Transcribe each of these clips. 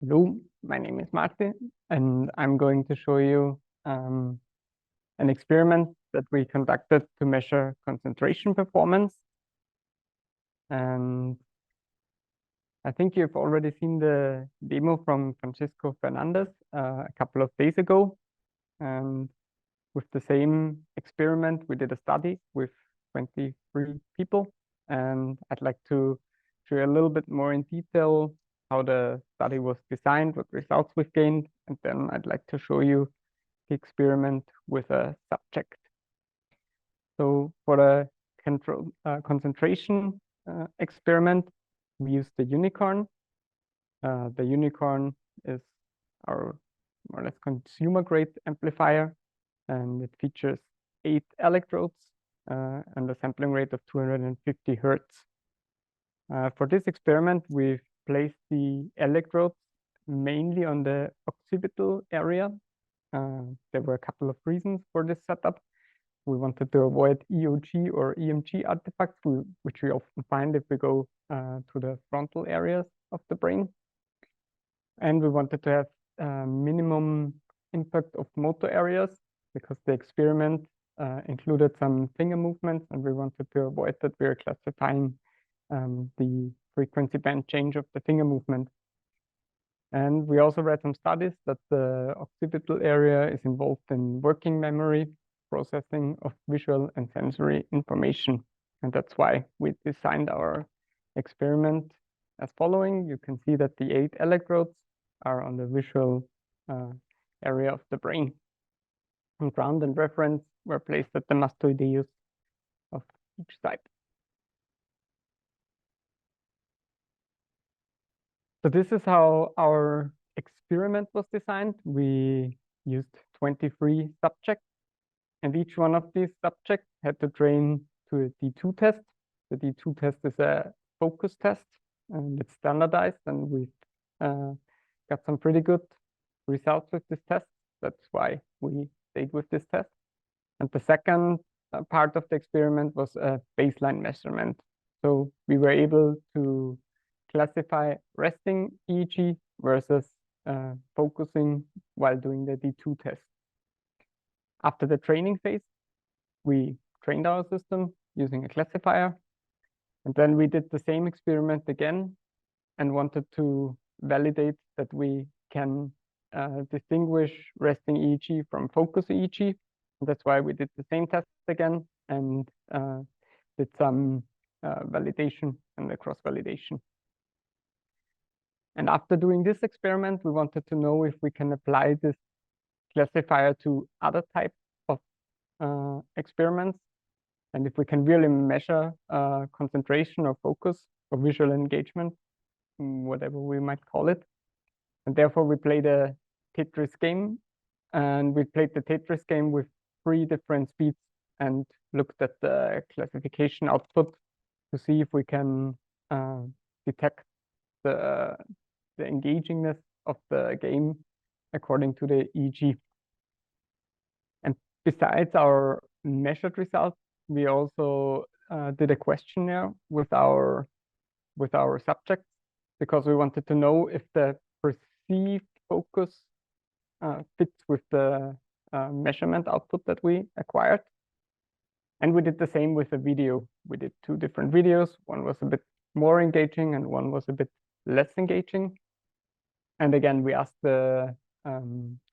Hello, my name is Martin, and I'm going to show you an experiment that we conducted to measure concentration performance. And I think you've already seen the demo from Francisco Fernandez a couple of days ago. And with the same experiment, we did a study with 23 people. And I'd like to show you a little bit more in detail how the study was designed, what results we've gained, and then I'd like to show you the experiment with a subject. So for the concentration experiment, we used the unicorn. The unicorn is our more or less consumer-grade amplifier, and it features 8 electrodes and a sampling rate of 250 Hertz. For this experiment, we've placed the electrodes mainly on the occipital area. There were a couple of reasons for this setup. We wanted to avoid EOG or EMG artifacts, which we often find if we go to the frontal areas of the brain. And we wanted to have minimum impact of motor areas because the experiment included some finger movements, and we wanted to avoid that we are classifying the frequency band change of the finger movement. And we also read some studies that the occipital area is involved in working memory, processing of visual and sensory information. And that's why we designed our experiment as following. You can see that the 8 electrodes are on the visual area of the brain. And ground and reference were placed at the mastoideus of each side. So this is how our experiment was designed. We used 23 subjects, and each one of these subjects had to train to a D2 test. The D2 test is a focus test, and it's standardized, and we've got some pretty good results with this test. That's why we stayed with this test. And the second part of the experiment was a baseline measurement. So we were able to classify resting EEG versus focusing while doing the D2 test. After the training phase, we trained our system using a classifier. And then we did the same experiment again and wanted to validate that we can distinguish resting EEG from focus EEG. And that's why we did the same test again and did some validation and the cross-validation. And after doing this experiment, we wanted to know if we can apply this classifier to other types of experiments, and if we can really measure concentration or focus or visual engagement, whatever we might call it. And therefore, we played a Tetris game, and we played the Tetris game with 3 different speeds and looked at the classification output to see if we can detect the engagingness of the game according to the EEG. And besides our measured results, we also did a questionnaire with our subjects because we wanted to know if the perceived focus fits with the measurement output that we acquired. And we did the same with the video. We did 2 different videos. One was a bit more engaging and one was a bit less engaging. And again, we asked the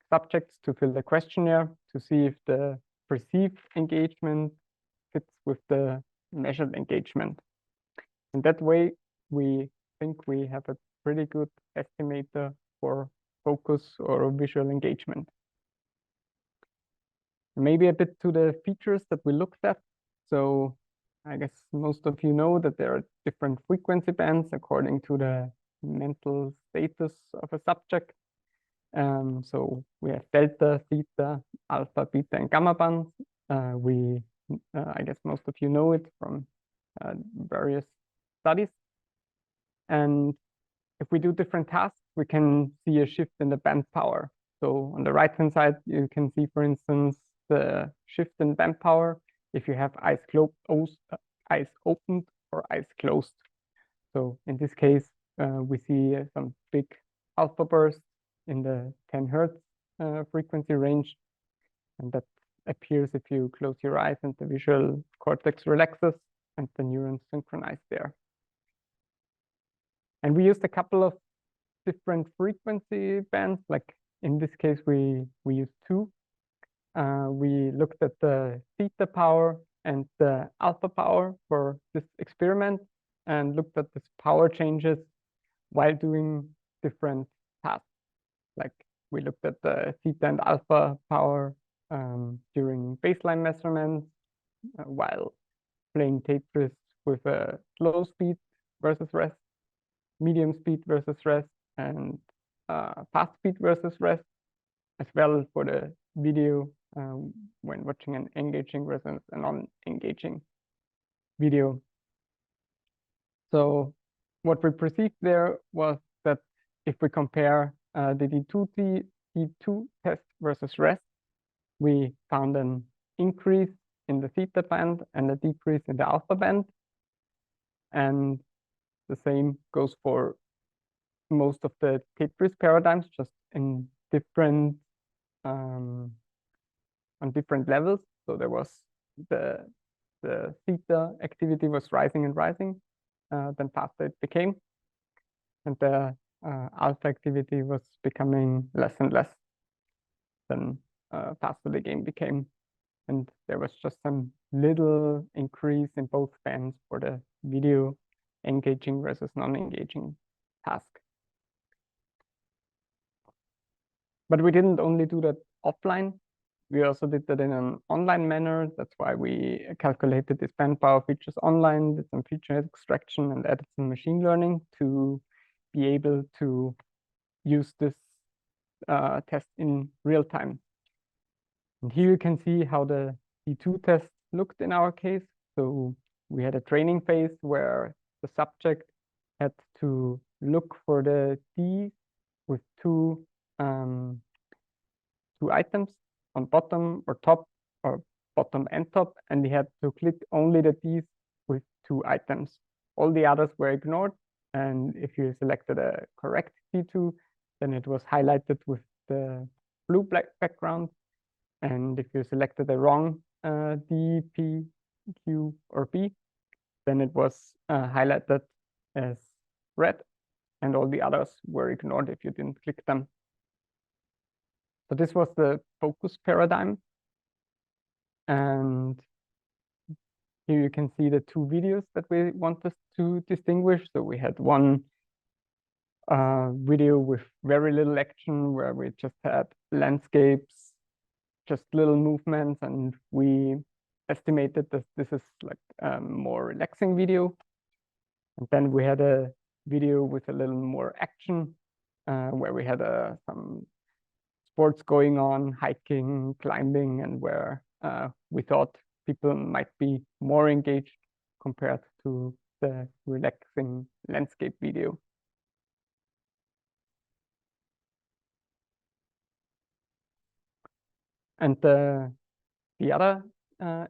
subjects to fill the questionnaire to see if the perceived engagement fits with the measured engagement. And that way, we think we have a pretty good estimator for focus or visual engagement. Maybe a bit to the features that we looked at. So I guess most of you know that there are different frequency bands according to the mental status of a subject. So we have delta, theta, alpha, beta, and gamma bands. I guess most of you know it from various studies. And if we do different tasks, we can see a shift in the band power. So on the right-hand side, you can see, for instance, the shift in band power if you have eyes opened or eyes closed. So in this case, we see some big alpha burst in the 10 Hertz frequency range. And that appears if you close your eyes and the visual cortex relaxes and the neurons synchronize there. And we used a couple of different frequency bands. Like in this case, we used two. We looked at the theta power and the alpha power for this experiment and looked at this power changes while doing different tasks. Like we looked at the theta and alpha power during baseline measurements while playing Tetris with a slow speed versus rest, medium speed versus rest, and fast speed versus rest, as well for the video when watching an engaging versus a non-engaging video. So what we perceived there was that if we compare the D2 test versus rest, we found an increase in the theta band and a decrease in the alpha band. And the same goes for most of the Tetris paradigms, just in different on different levels. So there was the theta activity was rising and rising, then faster it became, and the alpha activity was becoming less and less, then faster the game became. And there was just some little increase in both bands for the video engaging versus non-engaging task. But we didn't only do that offline. We also did that in an online manner. That's why we calculated this band power features online, did some feature extraction and added some machine learning to be able to use this test in real time. And here you can see how the D2 test looked in our case. So we had a training phase where the subject had to look for the D with two items on bottom or top, or bottom and top, and he had to click only the Ds with two items. All the others were ignored, and if you selected a correct D2, then it was highlighted with the blue black background. And if you selected the wrong D, P, Q, or B, then it was highlighted as red, and all the others were ignored if you didn't click them. So this was the focus paradigm. And here you can see the two videos that we wanted to distinguish. So we had one video with very little action where we just had landscapes, just little movements, and we estimated that this is like a more relaxing video. And then we had a video with a little more action where we had some sports going on, hiking, climbing, and where we thought people might be more engaged compared to the relaxing landscape video. And the other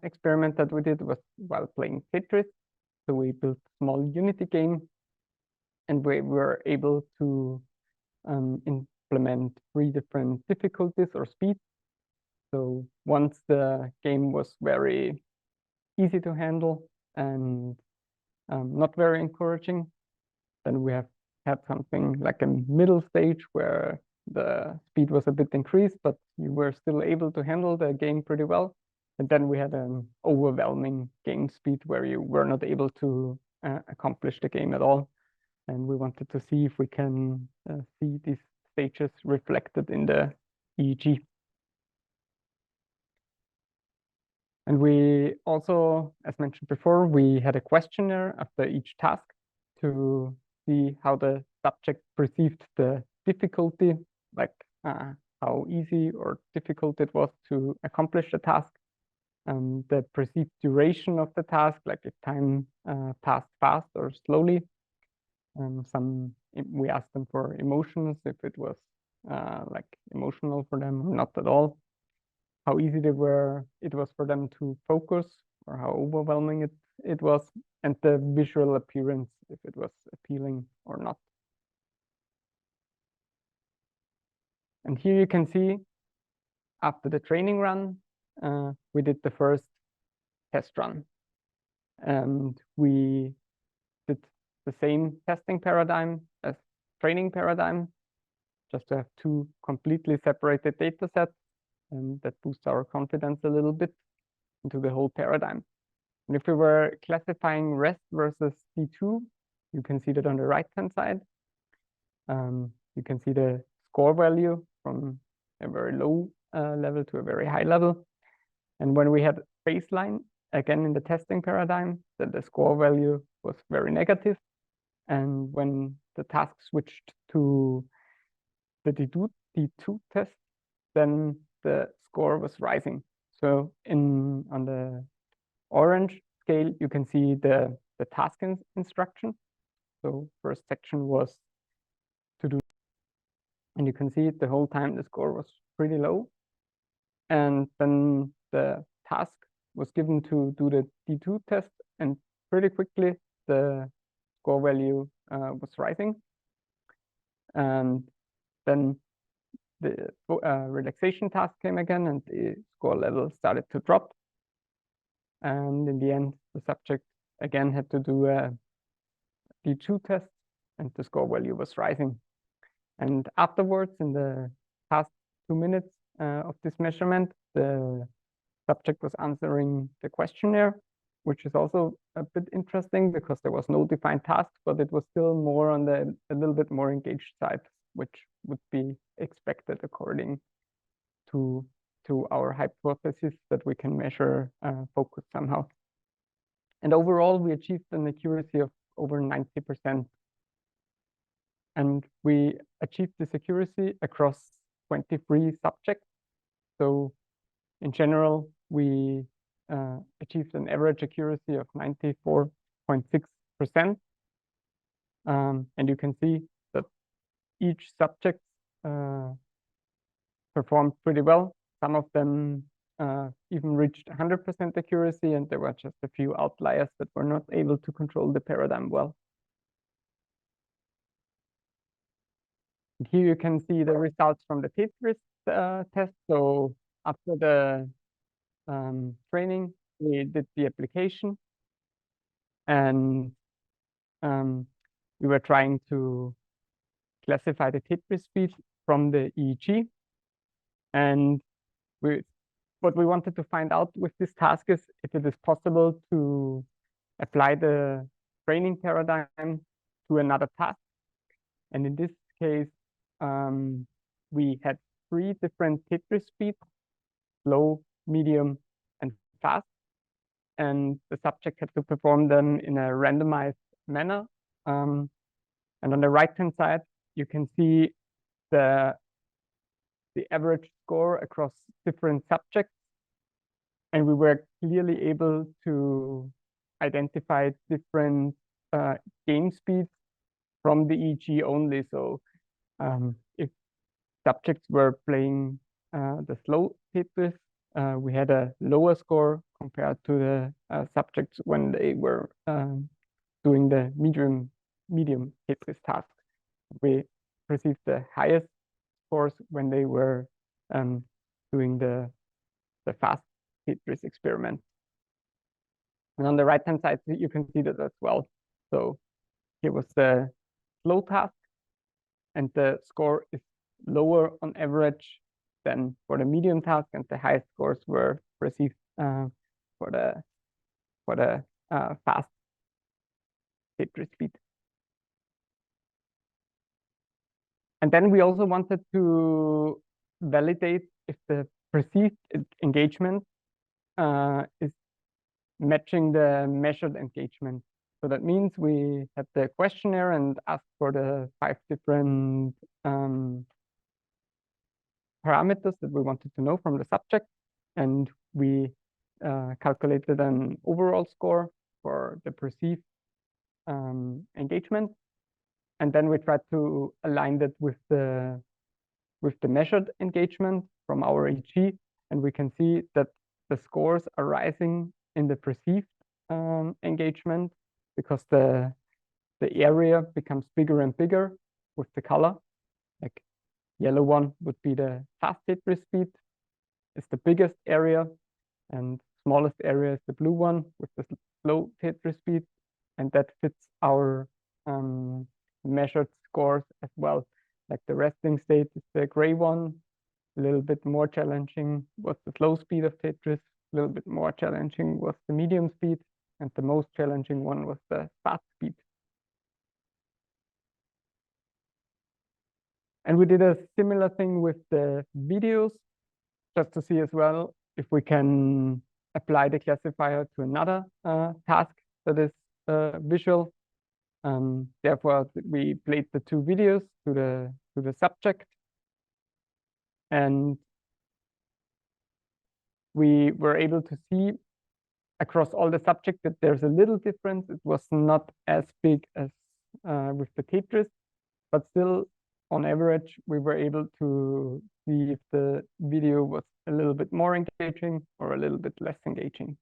experiment that we did was while playing Tetris. So we built a small Unity game, and we were able to implement 3 different difficulties or speeds. So once the game was very easy to handle and not very encouraging, then we have had something like a middle stage where the speed was a bit increased, but you were still able to handle the game pretty well. And then we had an overwhelming game speed where you were not able to accomplish the game at all. And we wanted to see if we can see these stages reflected in the EEG. And we also, as mentioned before, we had a questionnaire after each task to see how the subject perceived the difficulty, like how easy or difficult it was to accomplish the task, the perceived duration of the task, like if time passed fast or slowly. We asked them for emotions, if it was like emotional for them or not at all, how easy it was for them to focus, or how overwhelming it was, and the visual appearance, if it was appealing or not. And here you can see after the training run, we did the first test run. And we did the same testing paradigm as training paradigm, just to have two completely separated data sets, and that boosts our confidence a little bit into the whole paradigm. And if we were classifying rest versus D2, you can see that on the right-hand side. You can see the score value from a very low level to a very high level. And when we had baseline, again in the testing paradigm, that the score value was very negative. And when the task switched to the D2 test, then the score was rising. So on the orange scale, you can see the task instruction. So first section was to do, and you can see the whole time the score was pretty low. And then the task was given to do the D2 test, and pretty quickly the score value was rising. And then the relaxation task came again, and the score level started to drop. And in the end, the subject again had to do a D2 test, and the score value was rising. And afterwards, in the past 2 minutes of this measurement, the subject was answering the questionnaire, which is also a bit interesting because there was no defined task, but it was still more on the a little bit more engaged side, which would be expected according to our hypothesis that we can measure focus somehow. And overall, we achieved an accuracy of over 90%. And we achieved this accuracy across 23 subjects. So in general, we achieved an average accuracy of 94.6%. And you can see that each subject performed pretty well. Some of them even reached 100% accuracy, and there were just a few outliers that were not able to control the paradigm well. And here you can see the results from the Tetris test. So after the training, we did the application, and we were trying to classify the Tetris speed from the EEG. And what we wanted to find out with this task is if it is possible to apply the training paradigm to another task. And in this case, we had 3 different Tetris speeds: slow, medium, and fast. And the subject had to perform them in a randomized manner. And on the right-hand side, you can see the average score across different subjects. And we were clearly able to identify different game speeds from the EEG only. So if subjects were playing the slow Tetris, we had a lower score compared to the subjects when they were doing the medium Tetris task. We received the highest scores when they were doing the fast Tetris experiment. And on the right-hand side, you can see that as well. So here was the slow task, and the score is lower on average than for the medium task, and the highest scores were received for the fast Tetris speed. And then we also wanted to validate if the perceived engagement is matching the measured engagement. So that means we had the questionnaire and asked for the 5 different parameters that we wanted to know from the subject. And we calculated an overall score for the perceived engagement. And then we tried to align that with the measured engagement from our EEG. And we can see that the scores are rising in the perceived engagement because the area becomes bigger and bigger with the color. Like yellow one would be the fast Tetris speed. It's the biggest area, and smallest area is the blue one with the slow Tetris speed, and that fits our measured scores as well. Like the resting state is the gray one, a little bit more challenging was the slow speed of Tetris, a little bit more challenging was the medium speed, and the most challenging one was the fast speed. And we did a similar thing with the videos, just to see as well if we can apply the classifier to another task that is visual. Therefore, we played the two videos to the subject, and we were able to see across all the subjects that there's a little difference. It was not as big as with the Tetris, but still, on average, we were able to see if the video was a little bit more engaging or a little bit less engaging.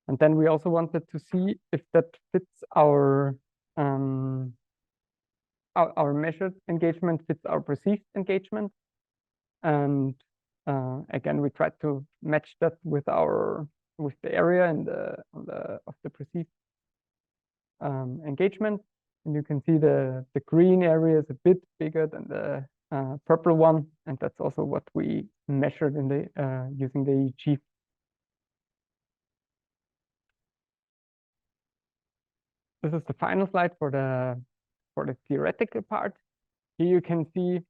And then we also wanted to see if that fits our measured engagement, fits our perceived engagement. And again, we tried to match that with the area and of the perceived engagement. And you can see the green area is a bit bigger than the purple one, and that's also what we measured in the using the EEG. This is the final slide for the theoretical part. Here you can see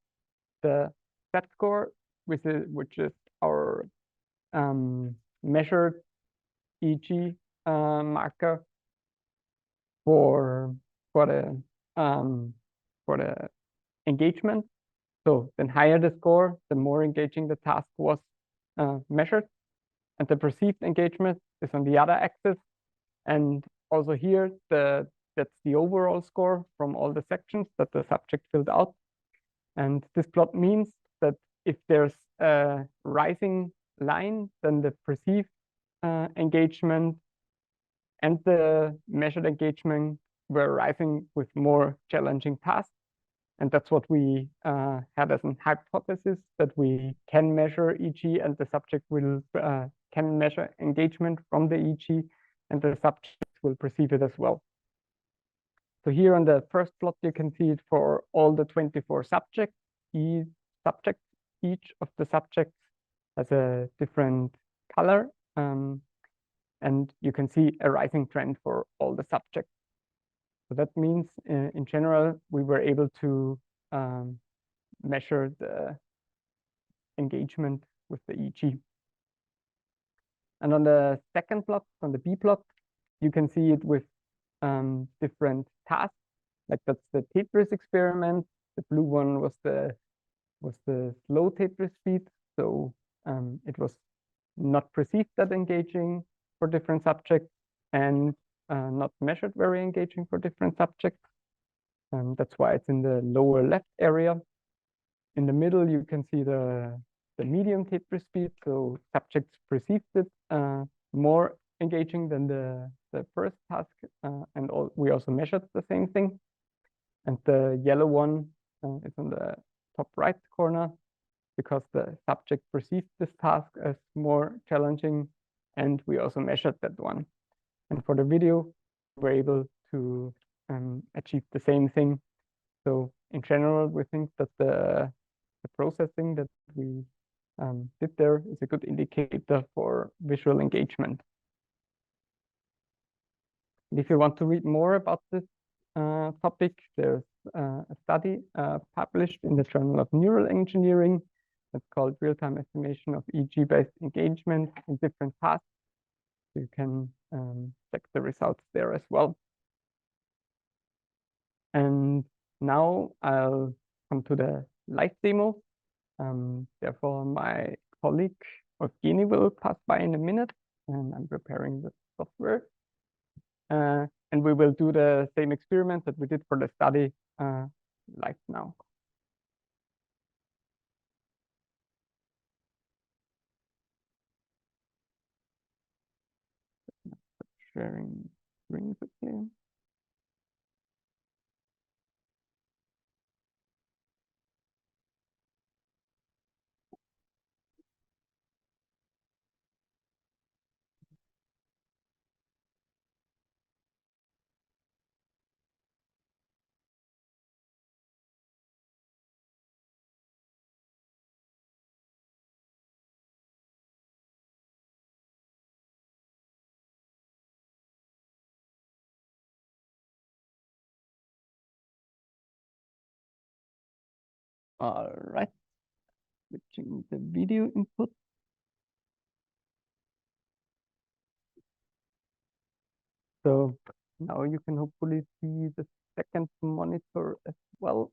the set score, which is our measured EEG marker for the engagement. So the higher the score, the more engaging the task was measured, and the perceived engagement is on the other axis. And also here, that's the overall score from all the sections that the subject filled out. And this plot means that if there's a rising line, then the perceived engagement and the measured engagement were rising with more challenging tasks. And that's what we had as a hypothesis, that we can measure EEG and the subject will can measure engagement from the EEG, and the subject will perceive it as well. So here on the first plot, you can see it for all the 24 subjects. Each of the subjects has a different color, and you can see a rising trend for all the subjects. So that means, in general, we were able to measure the engagement with the EEG. And on the second plot, on the B plot, you can see it with different tasks. Like that's the Tetris experiment. The blue one was the slow Tetris speed. So it was not perceived that engaging for different subjects, and not measured very engaging for different subjects. That's why it's in the lower left area. In the middle, you can see the medium Tetris speed. So subjects perceived it more engaging than the first task, and we also measured the same thing. And the yellow one is on the top right corner, because the subject perceived this task as more challenging, and we also measured that one. And for the video, we're able to achieve the same thing. So in general, we think that the processing that we did there is a good indicator for visual engagement. And if you want to read more about this topic, there's a study published in the Journal of Neural Engineering that's called Real-Time Estimation of EEG-based Engagement in Different Tasks. You can check the results there as well. And now I'll come to the live demo. Therefore, my colleague Evgeny will pass by in a minute, and I'm preparing the software. And we will do the same experiment that we did for the study live now. Sharing screen quickly. All right, switching the video input. So now you can hopefully see the second monitor as well.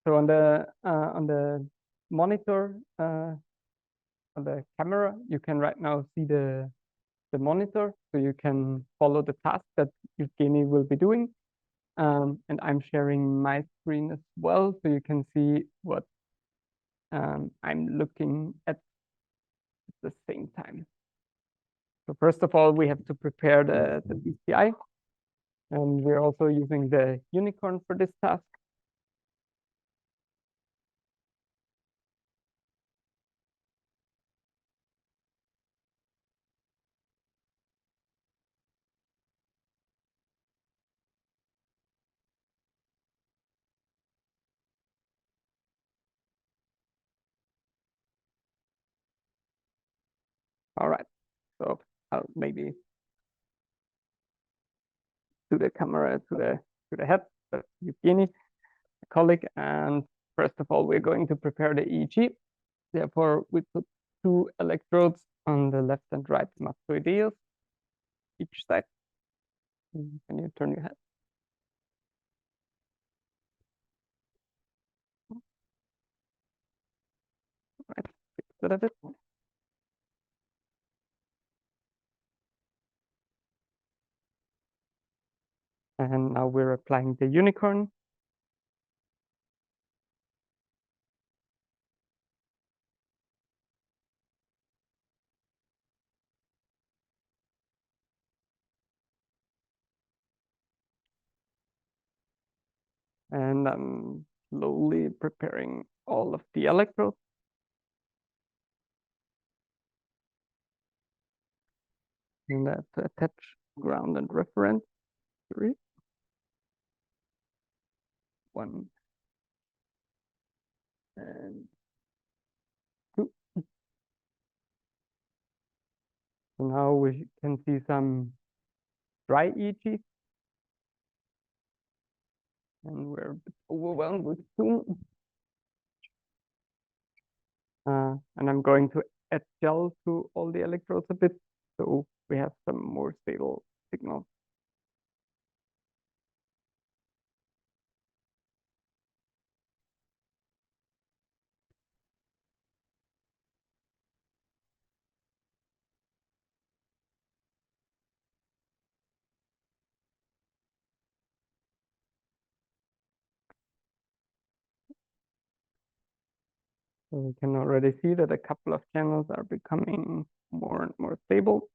So on the monitor, on the camera, you can right now see the monitor, so you can follow the task that Evgeny will be doing. And I'm sharing my screen as well, so you can see what I'm looking at the same time. So first of all, we have to prepare the BCI, and we're also using the unicorn for this task. All right, so I'll maybe do the camera to the head. That's Evgeny, a colleague. And first of all, we're going to prepare the EEG. Therefore, we put 2 electrodes on the left and right mastoideals, each side. Can you turn your head? Right, fix that a bit. And now we're applying the unicorn. And I'm slowly preparing all of the electrodes. And that to attach ground and reference. 3, 1, and 2. So now we can see some dry EEG. And we're a bit overwhelmed with zoom. And I'm going to add gel to all the electrodes a bit, so we have some more stable signal. So we can already see that a couple of channels are becoming more and more stable.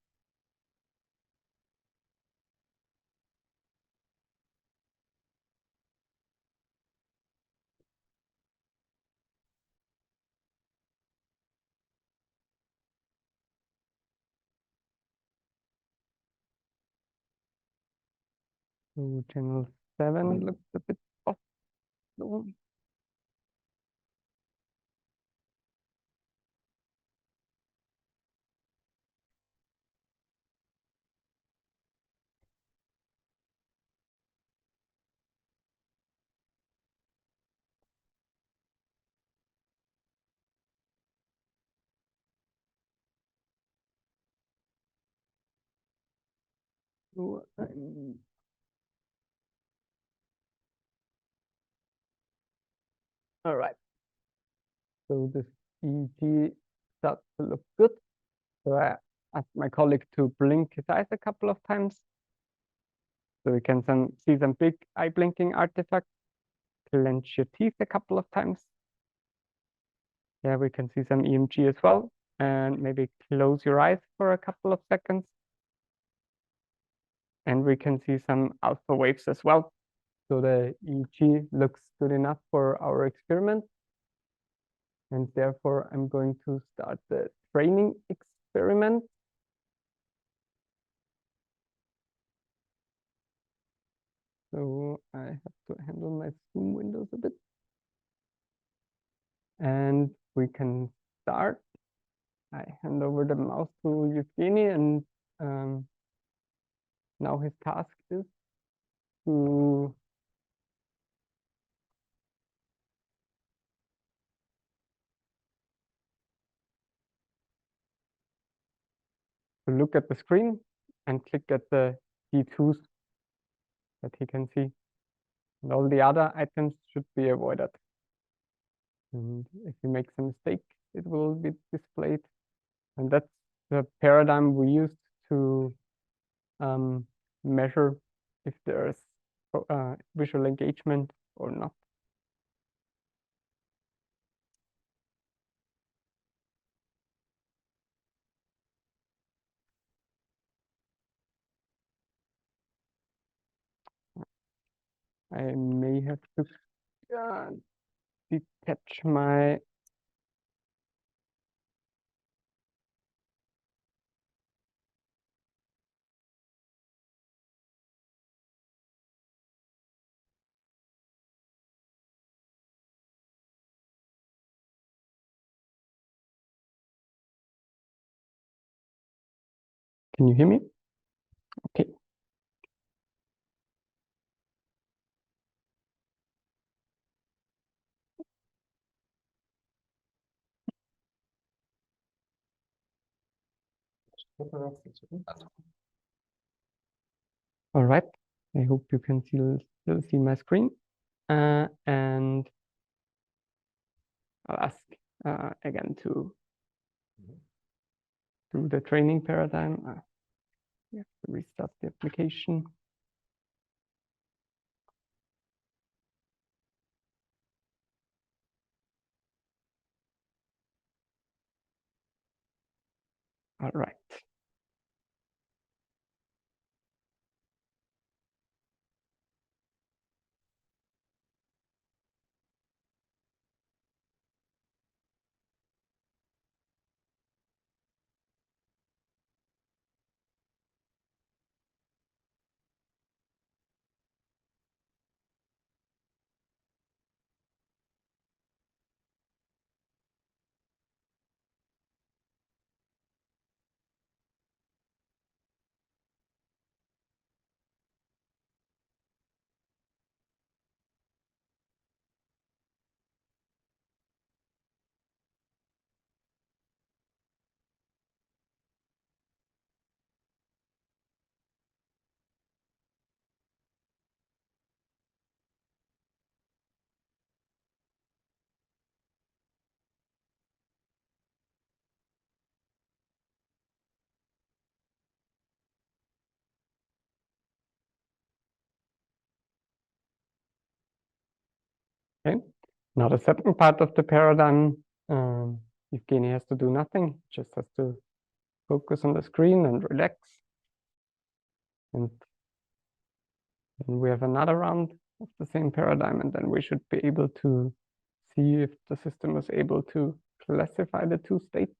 So channel 7 looks a bit off though. So all right. So this EEG starts to look good. So I asked my colleague to blink his eyes a couple of times. So we can see some big eye blinking artifacts. Clench your teeth a couple of times. Yeah, we can see some EMG as well. And maybe close your eyes for a couple of seconds. And we can see some alpha waves as well. So the EEG looks good enough for our experiment. And therefore, I'm going to start the training experiment. So I have to handle my Zoom windows a bit. And we can start. I hand over the mouse to Evgeny, and now his task is to to look at the screen and click at the D2s that he can see. And all the other items should be avoided. And if he makes a mistake, it will be displayed. And that's the paradigm we used to measure if there's visual engagement or not. I may have to detach my Can you hear me? Okay. All right. I hope you can still see my screen. And I'll ask again to do the training paradigm. We have to restart the application. All right. Okay. Now the second part of the paradigm, Evgeny has to do nothing, just has to focus on the screen and relax. And then we have another round of the same paradigm, and then we should be able to see if the system is able to classify the two states.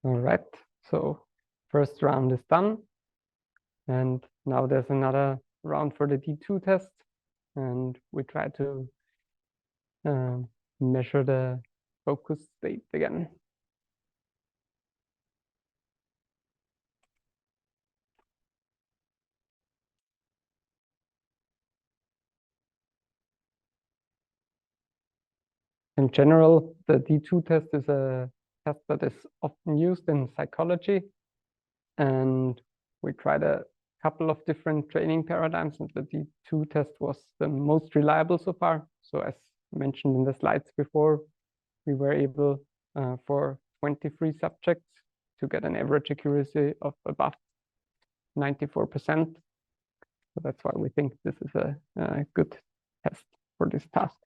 All right, so first round is done. And now there's another round for the D2 test. And we try to measure the focus state again. In general, the D2 test is a test that is often used in psychology. And we tried a couple of different training paradigms, and the D2 test was the most reliable so far. So as mentioned in the slides before, we were able for 23 subjects to get an average accuracy of above 94%. So that's why we think this is a good test for this task.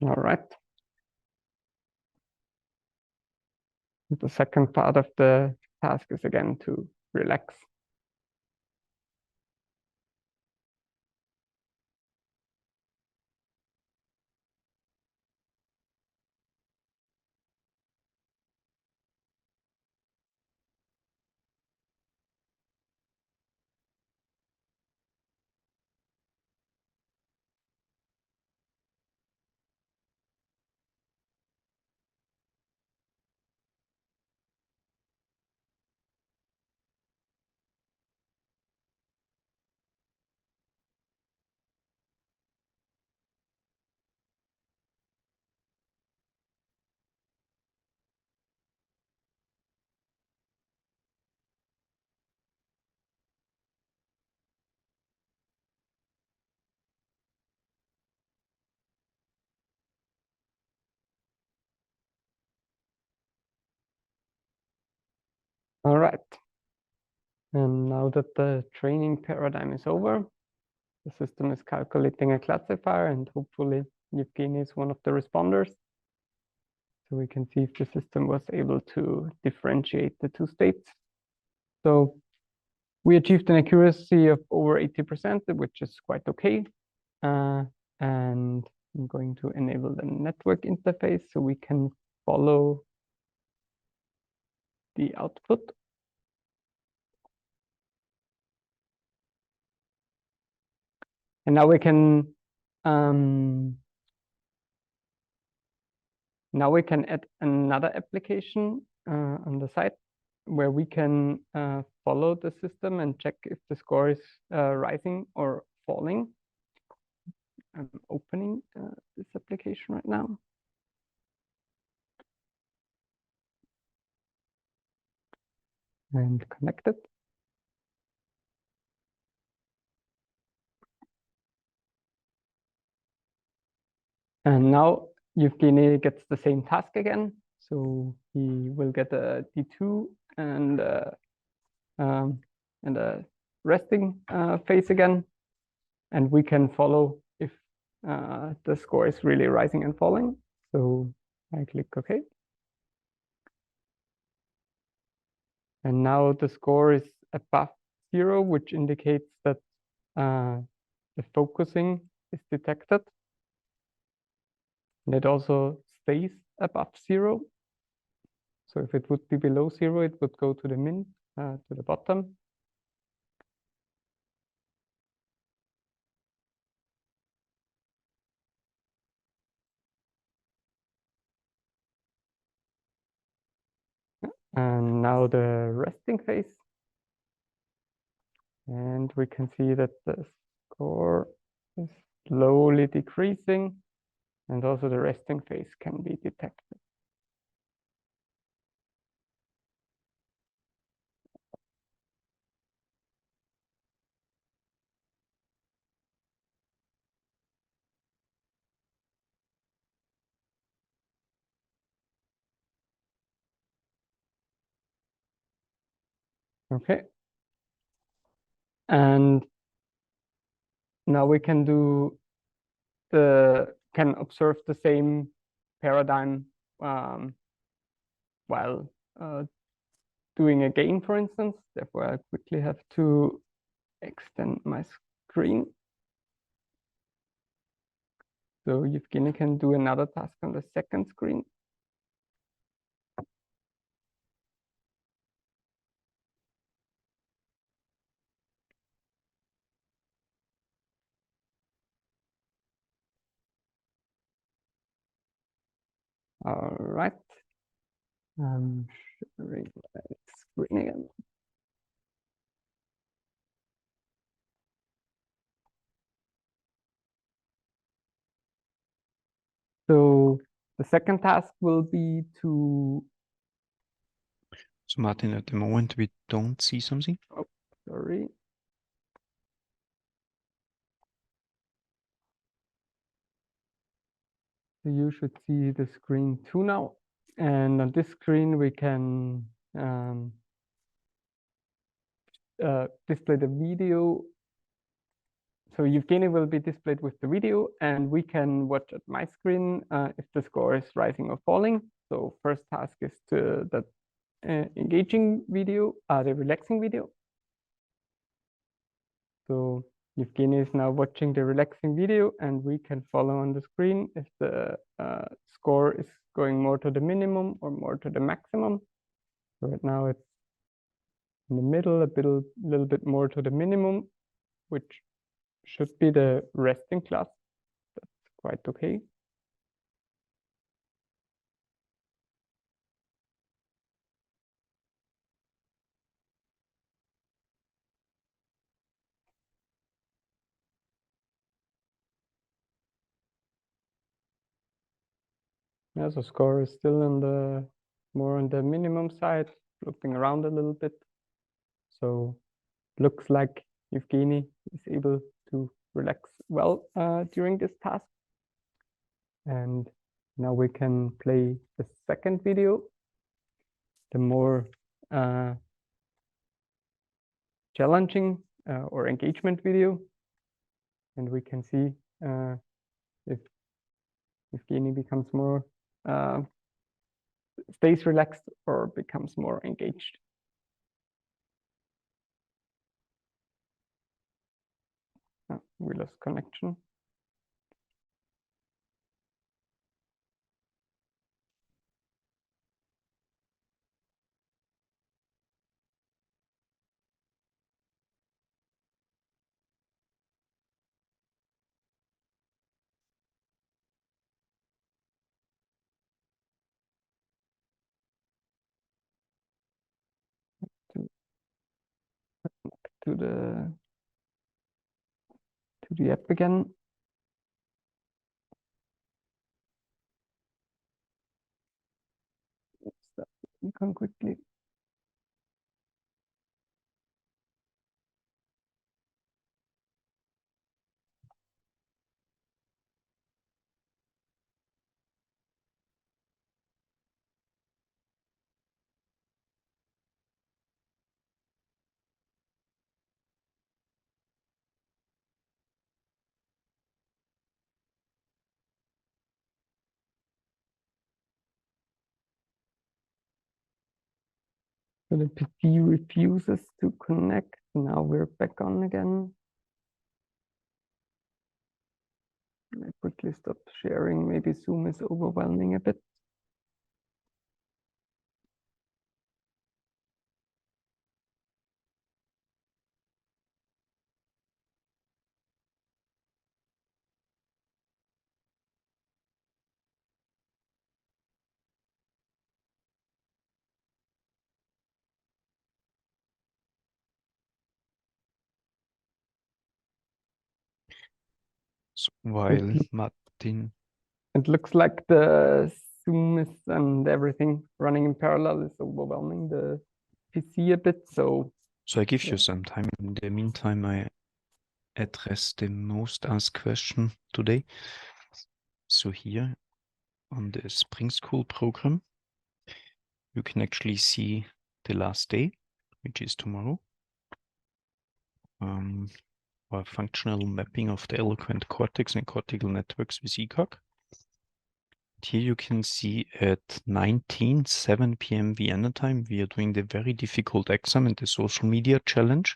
All right. The second part of the task is again to relax. All right. And now that the training paradigm is over, the system is calculating a classifier, and hopefully Evgeny is one of the responders. So we can see if the system was able to differentiate the two states. So we achieved an accuracy of over 80%, which is quite okay. And I'm going to enable the network interface so we can follow the output. And now we can add another application on the side where we can follow the system and check if the score is rising or falling. I'm opening this application right now. And connect it. And now Evgeny gets the same task again. So he will get a D2 and a resting phase again. And we can follow if the score is really rising and falling. So I click OK. And now the score is above 0, which indicates that the focusing is detected. And it also stays above 0. So if it would be below 0, it would go to the min, to the bottom. And now the resting phase. And we can see that the score is slowly decreasing. And also the resting phase can be detected. Okay. And now we can observe the same paradigm while doing a game, for instance. Therefore, I quickly have to extend my screen. So Evgeny can do another task on the second screen. All right. I'm sharing my screen again. So the second task will be to... So Martin, at the moment we don't see something. Oh, sorry. So you should see the screen 2 now. And on this screen, we can display the video. so Evgeny will be displayed with the video, and we can watch at my screen if the score is rising or falling. So first task is the engaging video, the relaxing video. So Evgeny is now watching the relaxing video, and we can follow on the screen if the score is going more to the minimum or more to the maximum. So right now it's in the middle, little bit more to the minimum, which should be the resting class. That's quite okay. Yeah, so score is still more on the minimum side, floating around a little bit. So looks like Evgeny is able to relax well during this task. And now we can play the second video, the more challenging or engagement video. And we can see if Evgeny becomes more, stays relaxed or becomes more engaged. Oh, we lost connection. To the app again. Stop the icon quickly. So the PC refuses to connect. Now we're back on again. I quickly stop sharing. Maybe Zoom is overwhelming a bit. So while Martin, It looks like the Zoom is and everything running in parallel is overwhelming the PC a bit. So I give you some time. In the meantime, I address the most asked question today. So here on the Spring School program, you can actually see the last day, which is tomorrow. Our functional mapping of the eloquent cortex and cortical networks with ECOG. Here you can see at 7 p.m. Vienna time, we are doing the very difficult exam and the social media challenge.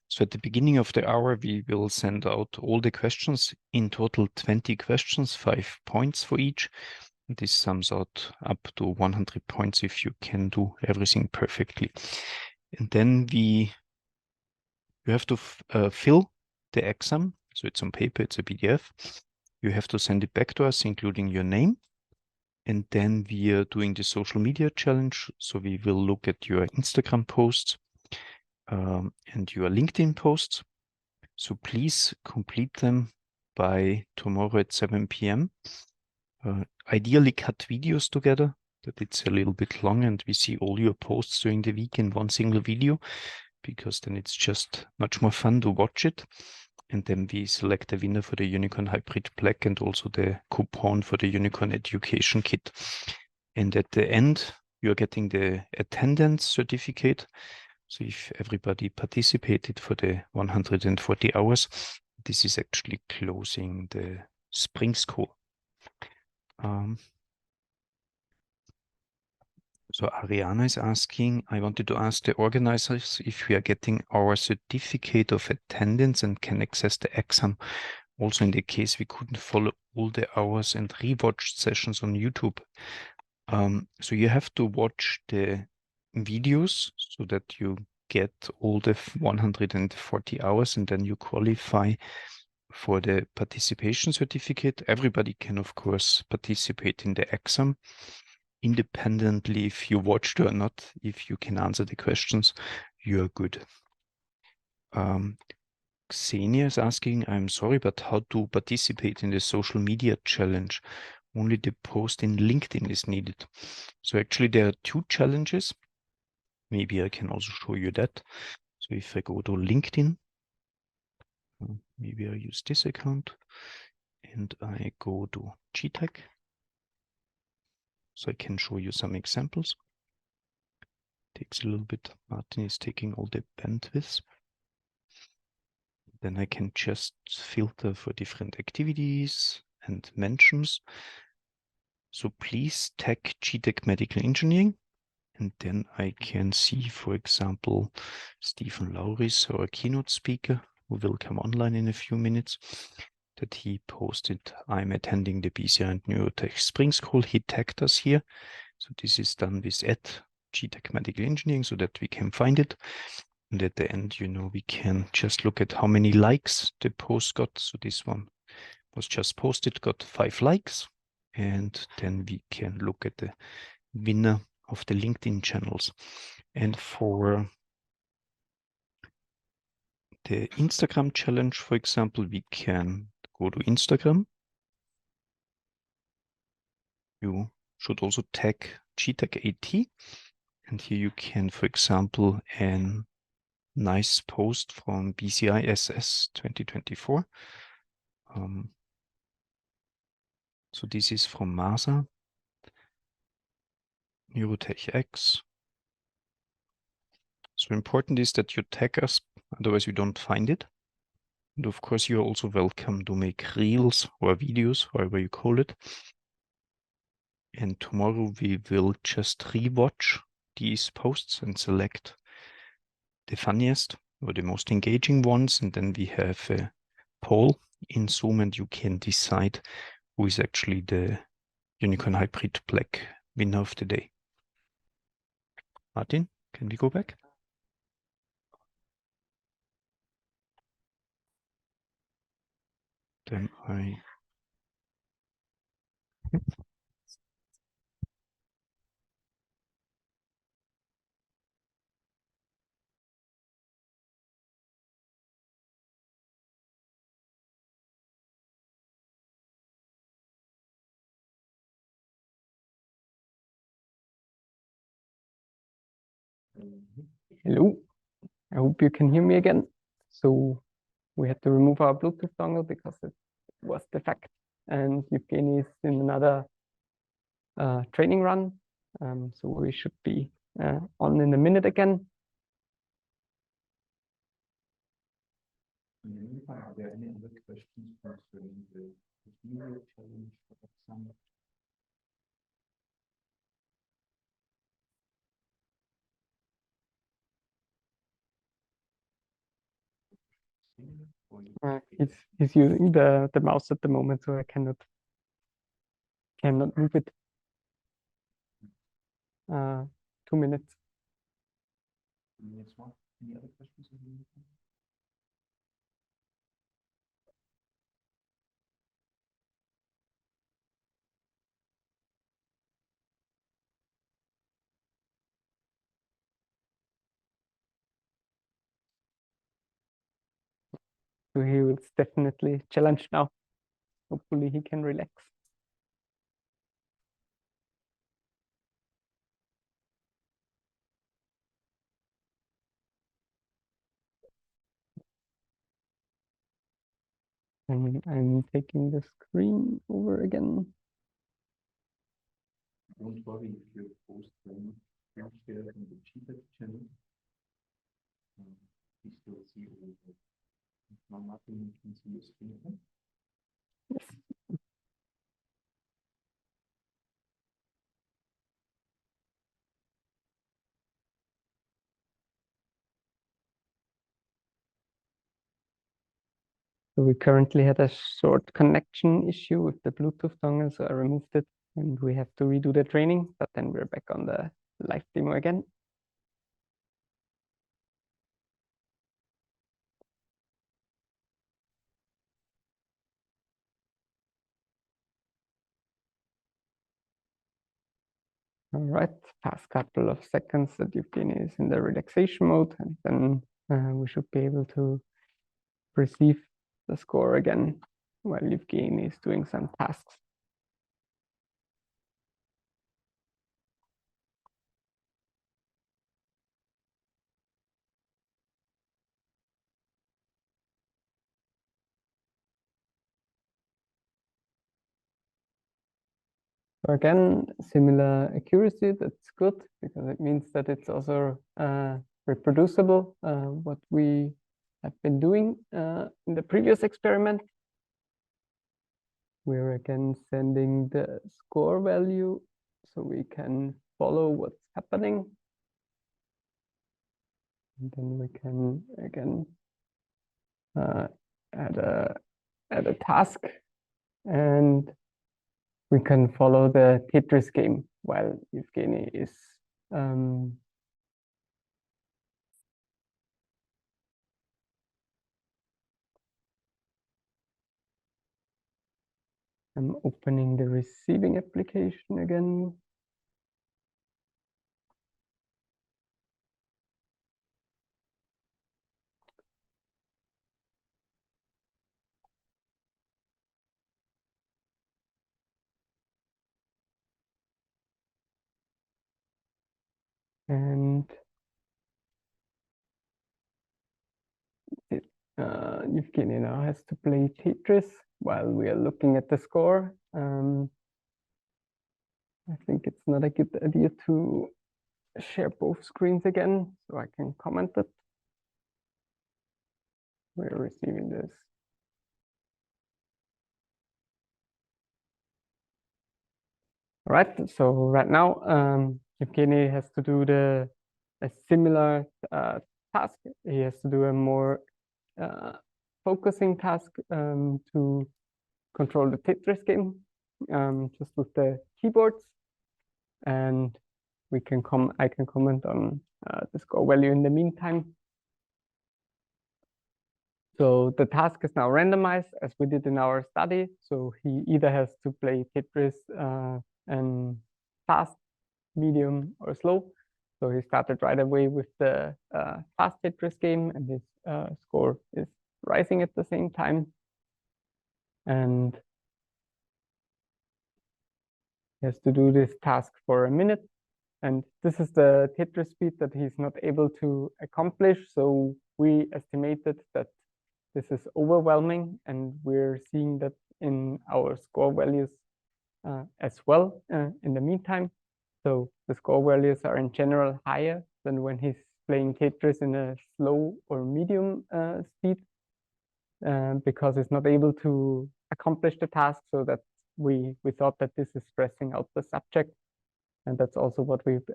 So at the beginning of the hour, we will send out all the questions, in total 20 questions, 5 points for each. This sums out up to 100 points if you can do everything perfectly. And then you have to fill the exam. So it's on paper, it's a PDF. You have to send it back to us, including your name. And then we are doing the social media challenge. So we will look at your Instagram posts and your LinkedIn posts. So please complete them by tomorrow at 7 p.m. Ideally cut videos together, that it's a little bit long and we see all your posts during the week in one single video, because then it's just much more fun to watch it. And then we select a winner for the Unicorn Hybrid Black and also the coupon for the Unicorn Education Kit. And at the end, you're getting the attendance certificate. So if everybody participated for the 140 hours, This is actually closing the Spring School. So Ariana is asking, I wanted to ask the organizers if we are getting our certificate of attendance and can access the exam. Also in the case we couldn't follow all the hours and rewatched sessions on YouTube. So you have to watch the videos so that you get all the 140 hours and then you qualify for the participation certificate. Everybody can, of course, participate in the exam independently if you watched or not. If you can answer the questions, you are good. Xenia is asking, I'm sorry, but how to participate in the social media challenge? Only the post in LinkedIn is needed. So actually there are two challenges. Maybe I can also show you that. So if I go to LinkedIn, maybe I use this account and I go to g.tec. So I can show you some examples. Takes a little bit. Martin is taking all the bandwidth. Then I can just filter for different activities and mentions. So please tag g.tec medical engineering. And then I can see, for example, Stephen Lauris, our keynote speaker, who will come online in a few minutes, that he posted, I'm attending the BCI and Neurotech Spring School. He tagged us here. So this is done with @g.tec medical engineering so that we can find it. And at the end, we can just look at how many likes the post got. So this one was just posted, got 5 likes. And then we can look at the winner of the LinkedIn channels. And for the Instagram challenge, for example, we can go to Instagram. You should also tag g.tec AT. And here you can, for example, an nice post from BCI SS 2024. So this is from Masa, Neurotech X. So important is that you tag us, otherwise we don't find it. And of course, you're also welcome to make reels or videos, however you call it. And tomorrow we will just rewatch these posts and select the funniest or the most engaging ones. And then we have a poll in Zoom and you can decide who is actually the Unicorn Hybrid Black winner of the day. Martin, can we go back? Then I... Hello, I hope you can hear me again. So we had to remove our Bluetooth dongle because it was defect, and Evgeny is in another training run. So we should be on in a minute again. Are there any other questions concerning the video challenge for example? He's using the mouse at the moment, so I cannot move it. 2 minutes. Any other questions? So he was definitely challenged now. Hopefully he can relax. And I'm taking the screen over again. Don't worry if you post them share in the g.tec channel. We still see all So we currently had a short connection issue with the Bluetooth dongle, so I removed it and we have to redo the training, but then we're back on the live demo again. All right, past couple of seconds that Evgeny is in the relaxation mode, and then we should be able to receive the score again while Evgeny is doing some tasks. So again, similar accuracy, that's good because it means that it's also reproducible, what we have been doing in the previous experiment. We're again sending the score value so we can follow what's happening. And then we can again add a task, and we can follow the Tetris game while Evgeny is I'm opening the receiving application again. And Evgeny now has to play Tetris while we are looking at the score. I think it's not a good idea to share both screens again, so I can comment it. We're receiving this. All right, so right now, Evgeny has to do a similar task. He has to do a more focusing task to control the Tetris game, just with the keyboards. And I can comment on the score value in the meantime. So the task is now randomized as we did in our study. So he either has to play Tetris and fast, medium, or slow. So he started right away with the fast Tetris game, and his score is rising at the same time. And he has to do this task for a minute. And this is the Tetris speed that he's not able to accomplish. So we estimated that this is overwhelming, and we're seeing that in our score values as well in the meantime. So the score values are in general higher than when he's playing Tetris in a slow or medium speed because he's not able to accomplish the task. So that we thought that this is stressing out the subject. And that's also what we've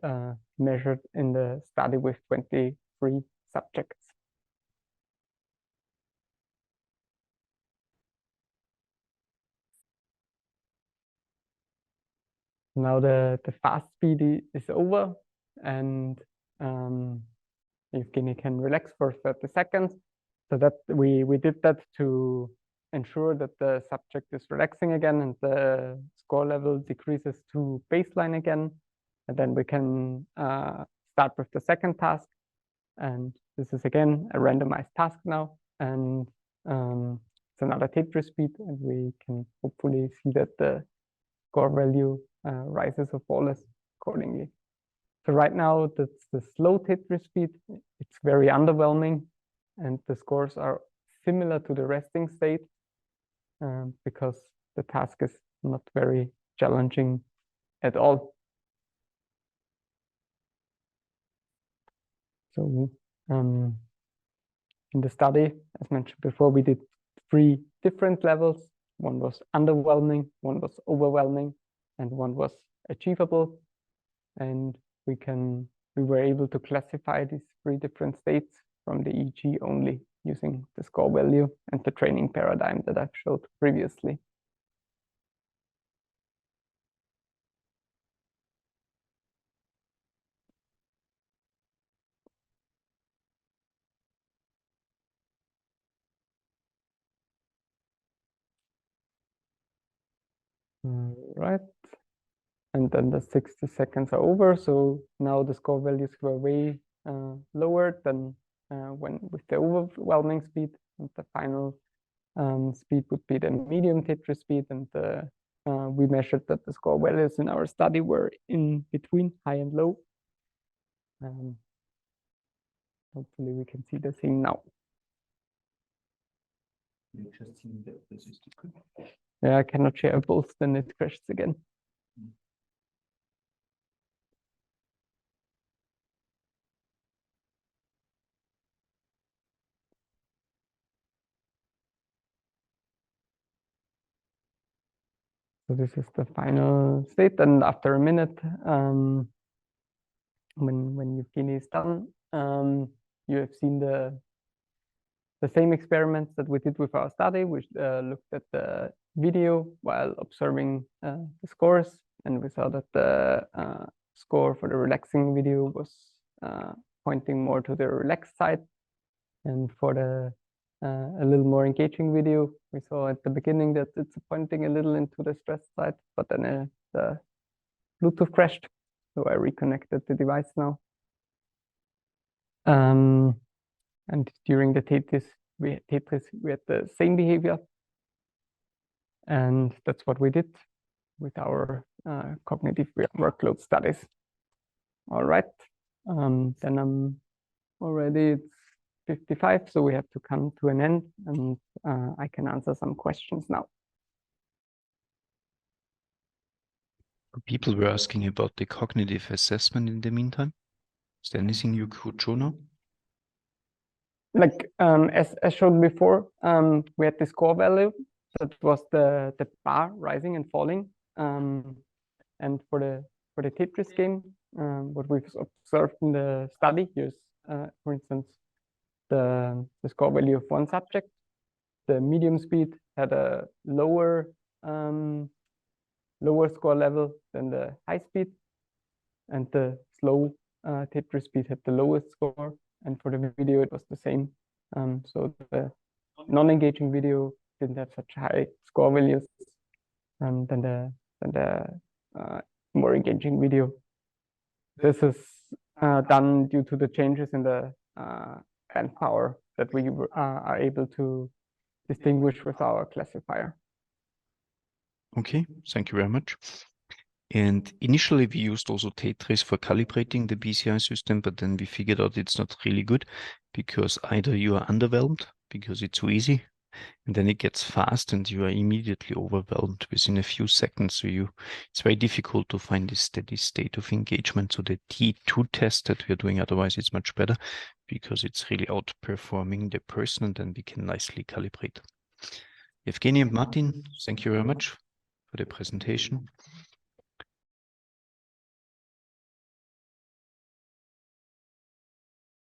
measured in the study with 23 subjects. Now the fast speed is over, and Evgeny can relax for 30 seconds. So that we did that to ensure that the subject is relaxing again and the score level decreases to baseline again. And then we can start with the second task. And this is again a randomized task now. And it's another Tetris speed, and we can hopefully see that the score value rises or falls accordingly. So right now, that's the slow Tetris speed. It's very underwhelming, and the scores are similar to the resting state because the task is not very challenging at all. So In the study, as mentioned before, we did 3 different levels. One was underwhelming, one was overwhelming, and one was achievable. And we were able to classify these 3 different states from the EEG only using the score value and the training paradigm that I've showed previously. Right. And then the 60 seconds are over. So now the score values were way lower than when with the overwhelming speed. And the final speed would be the medium Tetris speed. And we measured that the score values in our study were in between high and low. Hopefully we can see the same now. Yeah, I cannot share both, then it crashes again. So this is the final state, and after a minute, when Evgeny is done, you have seen the same experiments that we did with our study, which looked at the video while observing the scores, and we saw that the score for the relaxing video was pointing more to the relaxed side, and for the a little more engaging video, we saw at the beginning that it's pointing a little into the stress side, but then the Bluetooth crashed, so I reconnected the device now. And during the Tetris, we had the same behavior, and that's what we did with our cognitive workload studies. All right, then I'm already, it's 55, so we have to come to an end, and I can answer some questions now. People were asking about the cognitive assessment in the meantime. Is there anything you could show now? Like as shown before, we had the score value that was the bar rising and falling, and for the Tetris game, what we've observed in the study, here's for instance the score value of one subject. The medium speed had a lower score level than the high speed, and the slow Tetris speed had the lowest score. And for the video, it was the same. So the non-engaging video didn't have such high score values than the more engaging video. This is done due to the changes in the end power that we are able to distinguish with our classifier. Okay, thank you very much. And initially we used also Tetris for calibrating the BCI system, but then we figured out it's not really good because either you are underwhelmed because it's so easy, and then it gets fast and you are immediately overwhelmed within a few seconds. So it's very difficult to find this steady state of engagement. So the T2 test that we're doing, otherwise it's much better because it's really outperforming the person, and then we can nicely calibrate. Evgeny and Martin, thank you very much for the presentation.